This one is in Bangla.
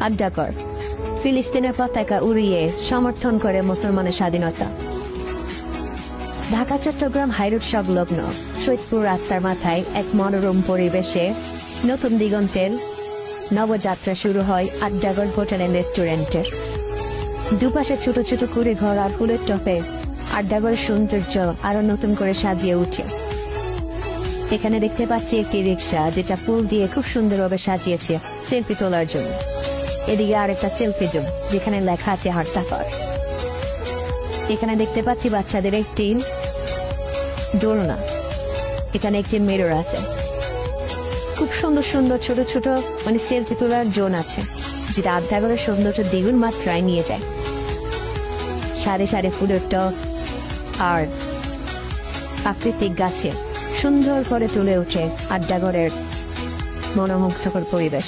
আড্ডাঘর ফিলিস্তিনের পতাকা উড়িয়ে সমর্থন করে মুসলমানের স্বাধীনতা। ঢাকা চট্টগ্রাম হাইরোড সংলগ্ন সৈয়দপুর রাস্তার মাথায় এক মনোরম পরিবেশে নতুন দিগন্তের নবযাত্রা শুরু হয় আড্ডাঘর হোটেল এন্ড রেস্টুরেন্টের। দুপাশে ছোট ছোট করে ঘর আর ফুলের টপে আড্ডাঘরের সৌন্দর্য আরো নতুন করে সাজিয়ে উঠে। এখানে দেখতে পাচ্ছি একটি রিক্সা যেটা ফুল দিয়ে খুব সুন্দরভাবে সাজিয়েছে সেলফি তোলার জন্য। এদিকে আরেকটা সেলফি জোন যেখানে লেখা আছে আড্ডাঘর। এখানে দেখতে পাচ্ছি বাচ্চাদের একটি দোলনা, এখানে একটি মিরর আছে, খুব সুন্দর সুন্দর ছোট ছোট সেলফি তোলার জোন আছে যেটা আড্ডাঘরের সৌন্দর্য দ্বিগুণ মাত্রায় নিয়ে যায়। সারি সারি ফুলের টব আর প্রাকৃতিক গাছে সুন্দর করে তুলে ওঠে আড্ডাঘরের মনোমুগ্ধকর পরিবেশ।